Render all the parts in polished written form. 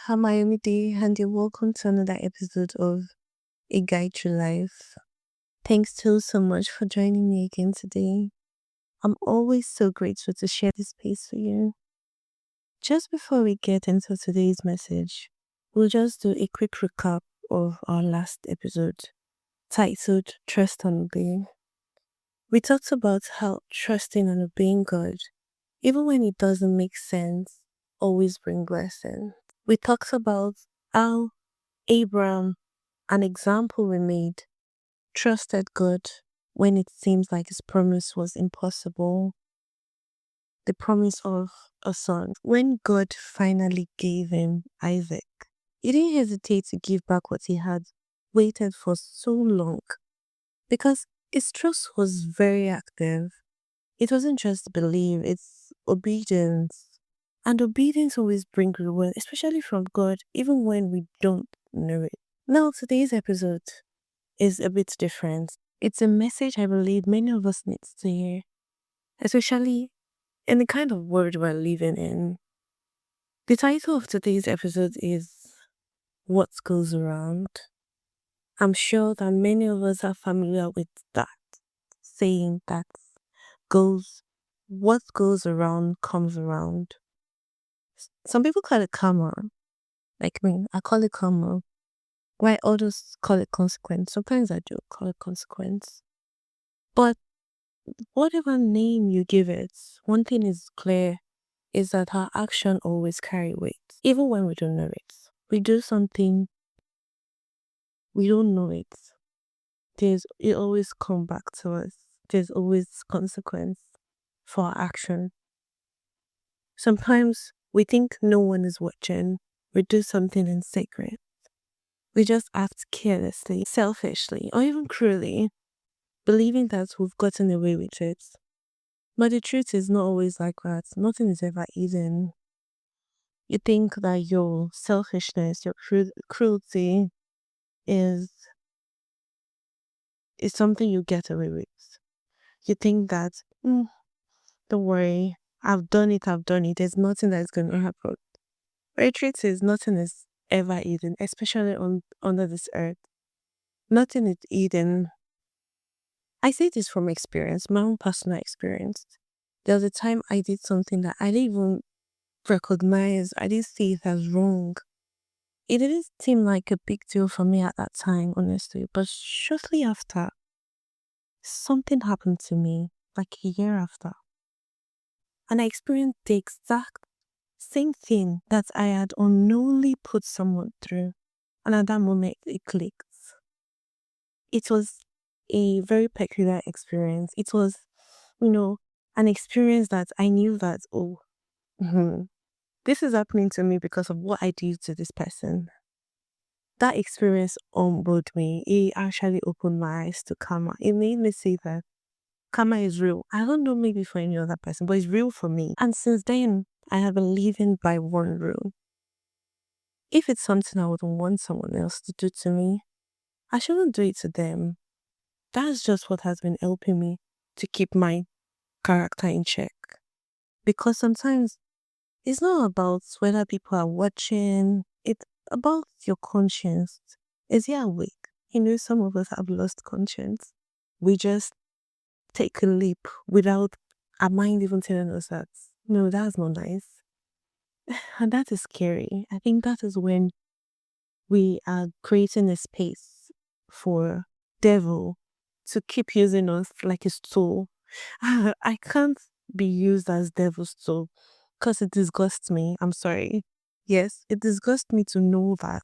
Hermione, and you're welcome to another episode of A Guide to Life. Thanks so much for joining me again today. I'm always so grateful to share this space with you. Just before we get into today's message, we'll just do a quick recap of our last episode titled Trust and Obey. We talked about how trusting and obeying God, even when it doesn't make sense, always bring blessing. We talked about how Abraham, an example we made, trusted God when it seems like his promise was impossible, the promise of a son. When God finally gave him Isaac, he didn't hesitate to give back what he had waited for so long because his trust was very active. It wasn't just belief, it's obedience. And obedience always brings reward, especially from God, even when we don't know it. Now, today's episode is a bit different. It's a message I believe many of us need to hear, especially in the kind of world we're living in. The title of today's episode is What Goes Around. I'm sure that many of us are familiar with that saying that goes, what goes around comes around. Some people call it karma, like me. I call it karma. Why others call it consequence. Sometimes I do call it consequence. But whatever name you give it, one thing is clear is that our action always carry weight, even when we don't know it. We do something, we don't know it. It always come back to us. There's always consequence for our action. Sometimes we think no one is watching. We do something in secret. We just act carelessly, selfishly, or even cruelly, believing that we've gotten away with it. But the truth is not always like that. Nothing is ever easy. You think that your selfishness, your cruelty is something you get away with. You think that, don't worry, I've done it. There's nothing that's going to happen. But the truth is nothing is ever easy, especially under this earth. Nothing is easy. I say this from experience, my own personal experience. There was a time I did something that I didn't even recognize, I didn't see it as wrong. It didn't seem like a big deal for me at that time, honestly. But shortly after, something happened to me, like a year after. And I experienced the exact same thing that I had unknowingly put someone through. And at that moment, it clicked. It was a very peculiar experience. It was, an experience that I knew that, this is happening to me because of what I did to this person. That experience humbled me. It actually opened my eyes to karma. It made me see that karma is real. I don't know maybe for any other person, but it's real for me. And since then, I have been living by one rule. If it's something I wouldn't want someone else to do to me, I shouldn't do it to them. That's just what has been helping me to keep my character in check. Because sometimes it's not about whether people are watching, it's about your conscience. Is it awake? Some of us have lost conscience. We just take a leap without our mind even telling us that, no, that's not nice. And that is scary. I think that is when we are creating a space for devil to keep using us like his tool. I can't be used as devil's tool because it disgusts me. I'm sorry. Yes, it disgusts me to know that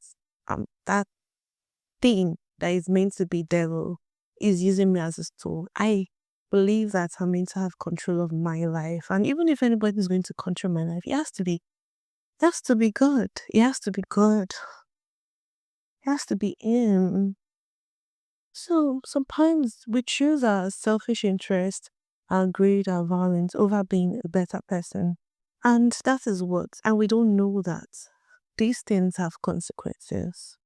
that thing that is meant to be devil is using me as a tool. I believe that I'm meant to have control of my life. And even if anybody is going to control my life, it has to be good. It has to be good. It has to be him. So sometimes we choose our selfish interest, our greed, our violence over being a better person. And that is and we don't know that these things have consequences.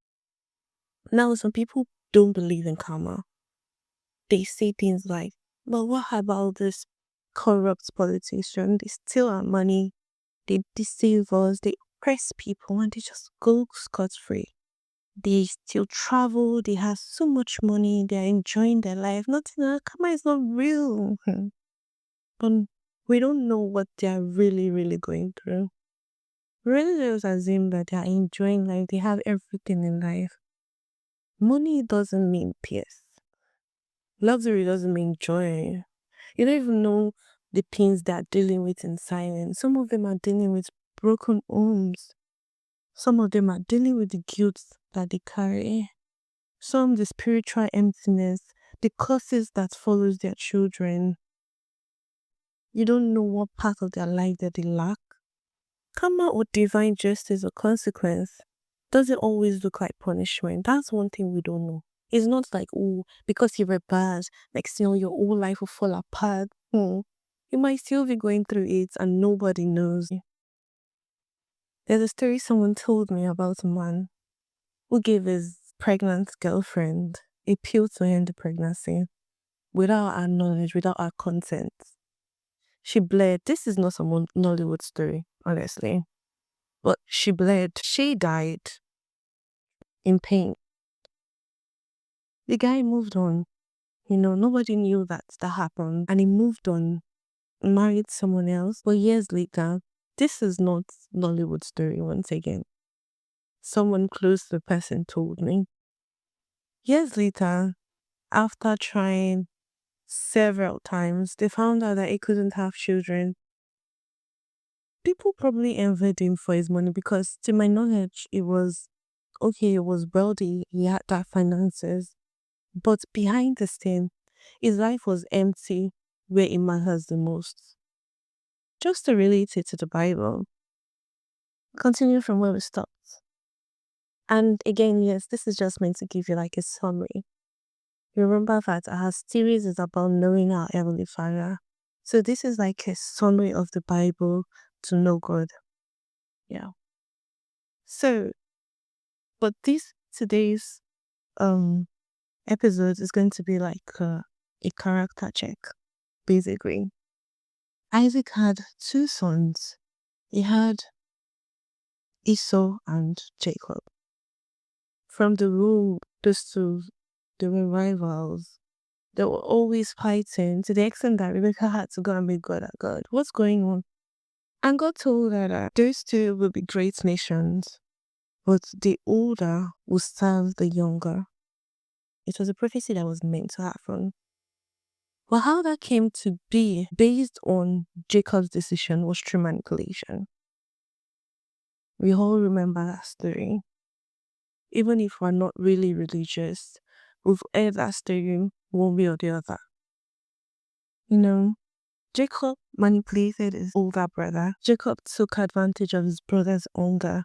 Now, some people don't believe in karma. They say things like, but what about this corrupt politician? They steal our money, they deceive us, they oppress people and they just go scot free. They still travel, they have so much money, they're enjoying their life. Nothing, karma is not real. But we don't know what they're really, really going through. We really just assume that they're enjoying life, they have everything in life. Money doesn't mean peace. Luxury doesn't mean joy. You don't even know the pains they're dealing with in silence. Some of them are dealing with broken homes. Some of them are dealing with the guilt that they carry. Some the spiritual emptiness, the curses that follows their children. You don't know what part of their life that they lack. Karma or divine justice or consequence doesn't always look like punishment. That's one thing we don't know. It's not like, oh, because you were bad, next thing you know, your whole life will fall apart. You might still be going through it and nobody knows. There's a story someone told me about a man who gave his pregnant girlfriend a pill to end the pregnancy without our knowledge, without our consent. She bled. This is not some Nollywood story, honestly. But she bled. She died in pain. The guy moved on. Nobody knew that happened. And he moved on, married someone else. But years later, this is not Nollywood story once again. Someone close to the person told me. Years later, after trying several times, they found out that he couldn't have children. People probably envied him for his money because, to my knowledge, it was okay, he was wealthy, he had that finances. But behind the scene, his life was empty where it matters the most. Just to relate it to the Bible, continue from where we stopped. And again, yes, this is just meant to give you like a summary. Remember that our series is about knowing our Heavenly Father. So this is like a summary of the Bible to know God. Yeah. So, but today's episode is going to be like a character check, basically. Isaac had two sons. He had Esau and Jacob. From the womb, those two, they were rivals. They were always fighting to the extent that Rebecca had to go and meet God at God. What's going on? And God told her that those two will be great nations, but the older will serve the younger. It was a prophecy that was meant to happen. Well, how that came to be based on Jacob's decision was through manipulation. We all remember that story. Even if we're not really religious, we've heard that story one way or the other. Jacob manipulated his older brother. Jacob took advantage of his brother's hunger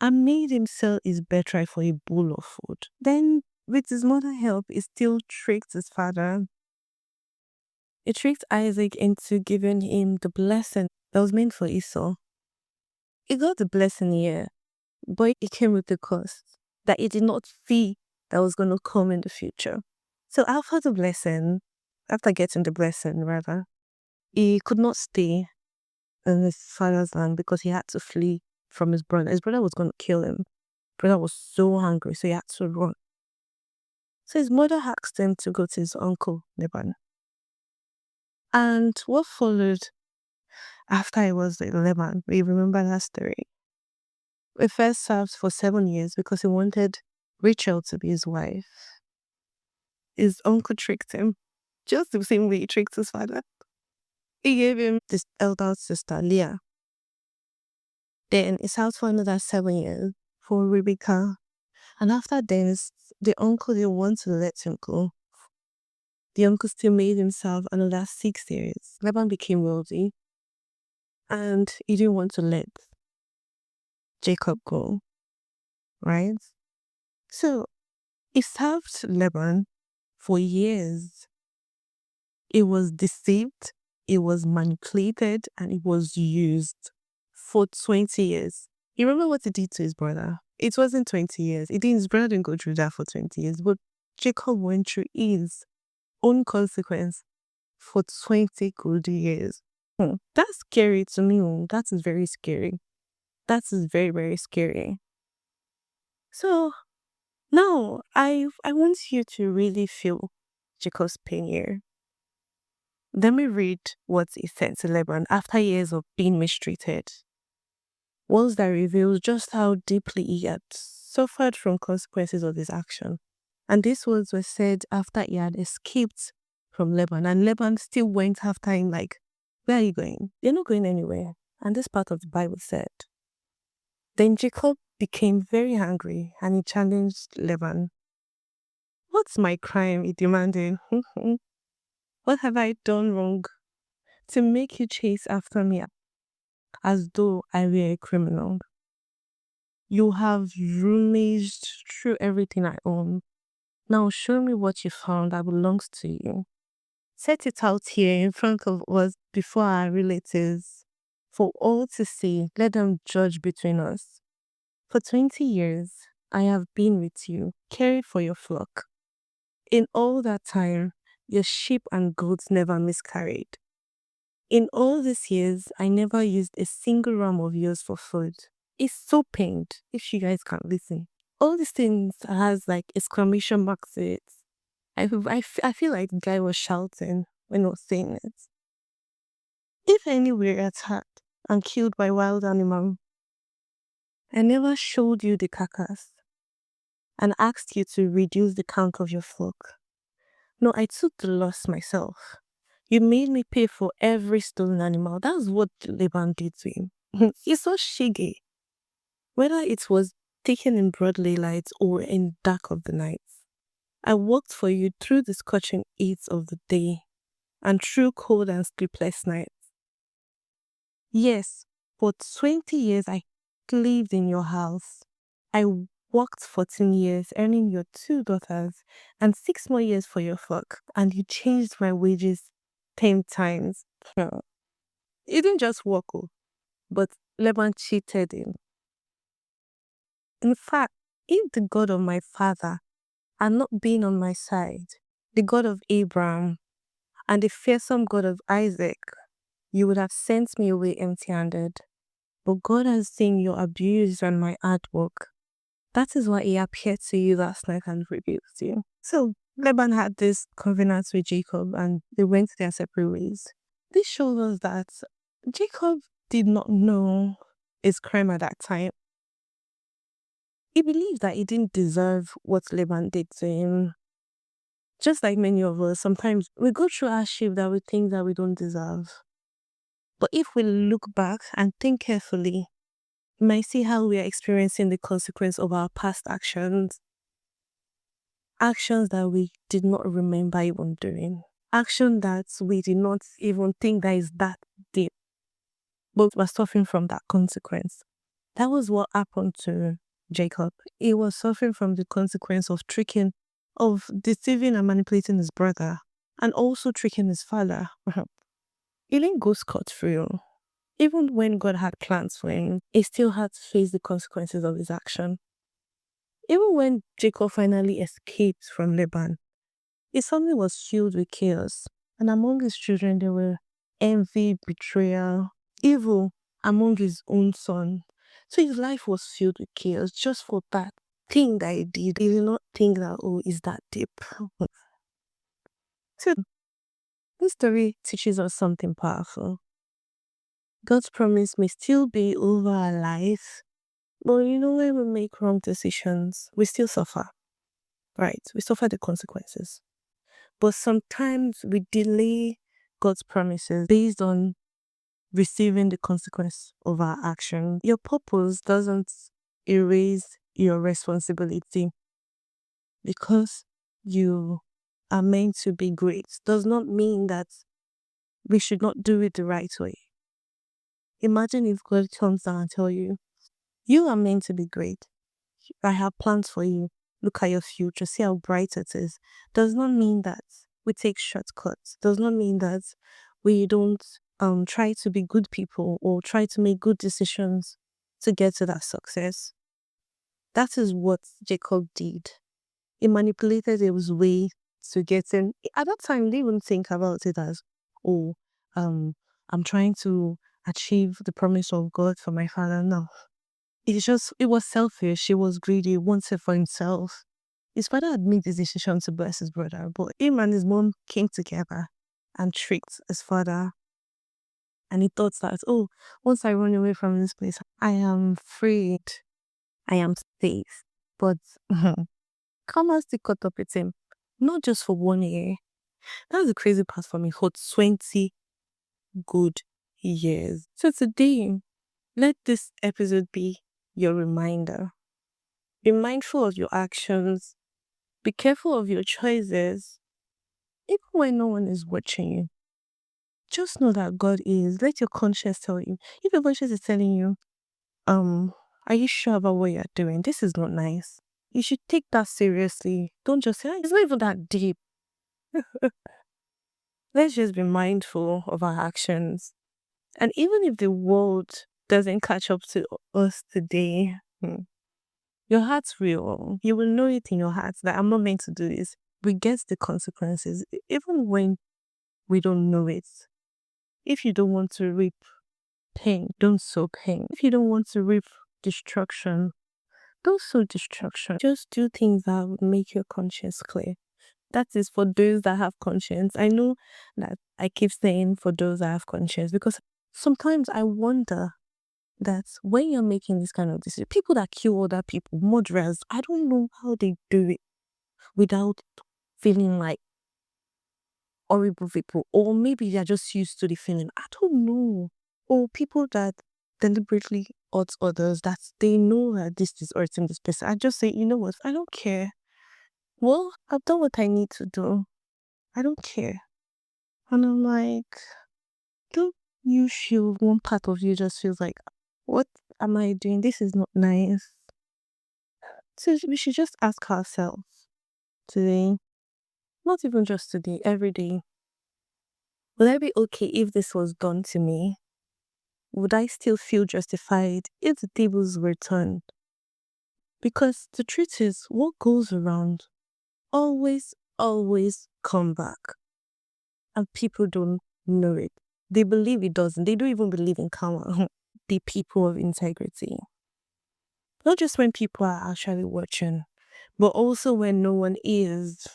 and made him sell his birthright for a bowl of food. Then, with his mother's help, he still tricked his father. He tricked Isaac into giving him the blessing that was meant for Esau. He got the blessing here, but it came with the cost that he did not see that was going to come in the future. So after getting the blessing rather, he could not stay in his father's land because he had to flee from his brother. His brother was going to kill him. His brother was so hungry, so he had to run. So his mother asked him to go to his uncle, Laban. And what followed after he was with Laban, we remember that story. He first served for 7 years because he wanted Rachel to be his wife. His uncle tricked him, just the same way he tricked his father. He gave him this elder sister, Leah. Then he served for another 7 years for Rebecca. And after this, the uncle didn't want to let him go. The uncle still made himself another 6 years. Laban became wealthy. And he didn't want to let Jacob go. Right? So he served Laban for years. It was deceived, it was manipulated, and it was used for 20 years. You remember what he did to his brother? It wasn't 20 years. His brother didn't go through that for 20 years, but Jacob went through his own consequence for 20 good years. That's scary to me. That is very scary. That is very, very scary. So now I want you to really feel Jacob's pain here. Let me read what he said to Laban after years of being mistreated. Words that reveals just how deeply he had suffered from consequences of his action. And these words were said after he had escaped from Laban, and Laban still went after him like, where are you going? You're not going anywhere. And this part of the Bible said, then Jacob became very angry and he challenged Laban. What's my crime? He demanded. What have I done wrong to make you chase after me as though I were a criminal? You have rummaged through everything I own. Now show me what you found that belongs to you. Set it out here in front of us before our relatives, for all to see. Let them judge between us. For 20 years, I have been with you, caring for your flock. In all that time, your sheep and goats never miscarried. In all these years, I never used a single ram of yours for food. It's so pained, if you guys can listen. All these things has like exclamation marks to it. I feel like the guy was shouting when he was saying it. If any were attacked and killed by wild animal, I never showed you the carcass and asked you to reduce the count of your flock. No, I took the loss myself. You made me pay for every stolen animal. That's what Laban did to him. He's so shaggy. Whether it was taken in broad daylight or in dark of the night, I worked for you through the scorching heat of the day and through cold and sleepless nights. Yes, for 20 years I lived in your house. I worked 14 years, earning your 2 daughters and 6 more years for your flock, and you changed my wages 10 times. He didn't just work, but Laban cheated him. In fact, if the God of my father had not been on my side, the God of Abraham and the fearsome God of Isaac, you would have sent me away empty-handed. But God has seen your abuse and my hard work. That is why he appeared to you last night and rebuked you. So Laban had this covenant with Jacob and they went their separate ways. This shows us that Jacob did not know his crime at that time. He believed that he didn't deserve what Laban did to him. Just like many of us, sometimes we go through hardship that we think that we don't deserve. But if we look back and think carefully, we might see how we are experiencing the consequence of our past actions. Actions that we did not remember even doing. Action that we did not even think that is that deep. But we're suffering from that consequence. That was what happened to Jacob. He was suffering from the consequence of deceiving and manipulating his brother, and also tricking his father. He didn't go scot-free. Even when God had plans for him, he still had to face the consequences of his action. Even when Jacob finally escaped from Laban, his family was filled with chaos, and among his children there were envy, betrayal, evil among his own son. So his life was filled with chaos just for that thing that he did. He did not think that, is that deep. So this story teaches us something powerful. God's promise may still be over our life, but when we make wrong decisions, we still suffer, right? We suffer the consequences. But sometimes we delay God's promises based on receiving the consequence of our action. Your purpose doesn't erase your responsibility. Because you are meant to be great does not mean that we should not do it the right way. Imagine if God comes down and tell you, you are meant to be great. I have plans for you. Look at your future. See how bright it is. Does not mean that we take shortcuts. Does not mean that we don't try to be good people or try to make good decisions to get to that success. That is what Jacob did. He manipulated his way to get in. At that time, they wouldn't think about it as, I'm trying to achieve the promise of God for my father. No. it was selfish. He was greedy, wanted for himself. His father had made this decision to bless his brother, but him and his mom came together and tricked his father. And he thought that, oh, once I run away from this place, I am freed. I am safe. But karma still caught up with him. Not just for 1 year. That's the crazy part for me. For 20 good years. So today, let this episode be your reminder. Be mindful of your actions. Be careful of your choices. Even when no one is watching you, just know that God is. Let your conscience tell you. If your conscience is telling you, are you sure about what you're doing? This is not nice. You should take that seriously. Don't just say, "Ah, it's not even that deep." Let's just be mindful of our actions. And even if the world doesn't catch up to us today, your heart's real. You will know it in your heart that I'm not meant to do this. We get the consequences, even when we don't know it. If you don't want to reap pain, don't sow pain. If you don't want to reap destruction, don't sow destruction. Just do things that would make your conscience clear. That is for those that have conscience. I know that I keep saying for those that have conscience because sometimes I wonder that when you're making this kind of decision, people that kill other people, murderers, I don't know how they do it without feeling like horrible people, or maybe they're just used to the feeling. I don't know. Or people that deliberately hurt others, that they know that this is hurting this person. I just say, you know what? I don't care. Well, I've done what I need to do. I don't care. And I'm like, don't you feel one part of you just feels like, what am I doing? This is not nice. So we should just ask ourselves today, not even just today, every day, will I be okay if this was done to me? Would I still feel justified if the tables were turned? Because the truth is, what goes around always come back. And people don't know it. They believe it doesn't. They don't even believe in karma. The people of integrity. Not just when people are actually watching, but also when no one is.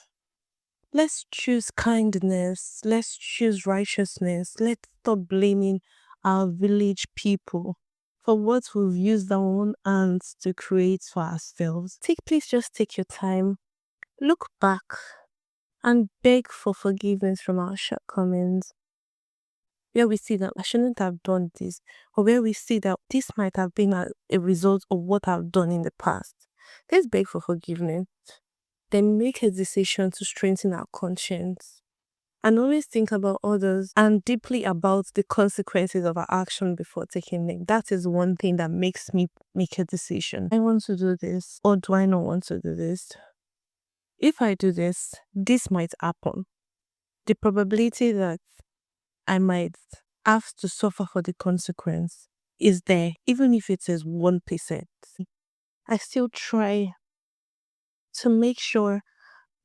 Let's choose kindness. Let's choose righteousness. Let's stop blaming our village people for what we've used our own hands to create for ourselves. Please just take your time, look back, and beg for forgiveness from our shortcomings. Where we see that I shouldn't have done this, or where we see that this might have been a result of what I've done in the past. Let's beg for forgiveness. Then make a decision to strengthen our conscience. And always think about others and deeply about the consequences of our action before taking them. That is one thing that makes me make a decision. I want to do this, or do I not want to do this? If I do this, this might happen. The probability that I might have to suffer for the consequence is there, even if it is 1%. I still try to make sure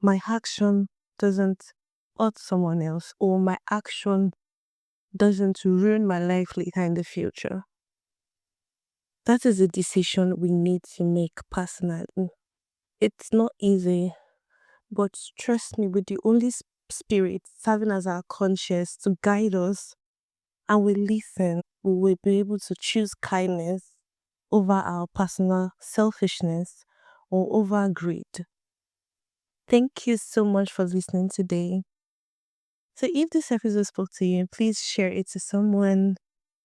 my action doesn't hurt someone else, or my action doesn't ruin my life later in the future. That is a decision we need to make personally. It's not easy, but trust me, with the Holy Spirit serving as our conscience to guide us and we listen, we will be able to choose kindness over our personal selfishness or over greed. Thank you so much for listening today. So if this episode spoke to you, please share it to someone.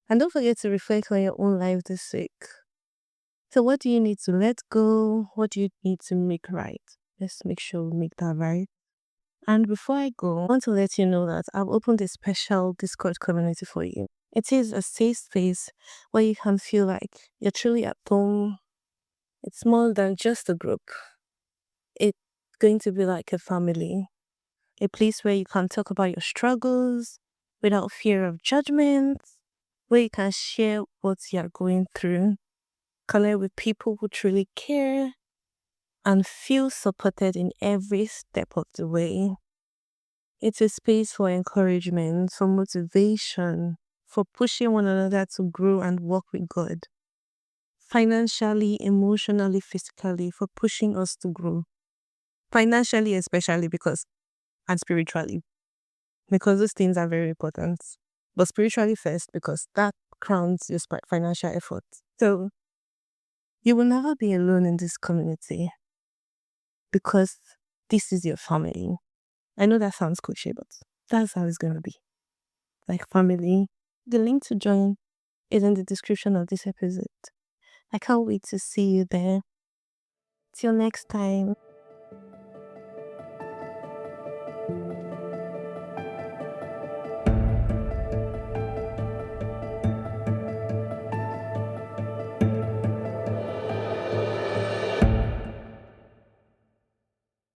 And don't forget to reflect on your own life this week. So what do you need to let go? What do you need to make right? Let's make sure we make that right. And before I go, I want to let you know that I've opened a special Discord community for you. It is a safe space where you can feel like you're truly at home. It's more than just a group. It's going to be like a family. A place where you can talk about your struggles without fear of judgment, where you can share what you're going through, connect with people who truly care, and feel supported in every step of the way. It's a space for encouragement, for motivation, for pushing one another to grow and work with God, financially, emotionally, physically, for pushing us to grow. Financially, especially and spiritually, because those things are very important. But spiritually first, because that crowns your financial effort. So you will never be alone in this community because this is your family. I know that sounds cliche, but that's how it's going to be. Like family. The link to join is in the description of this episode. I can't wait to see you there. Till next time.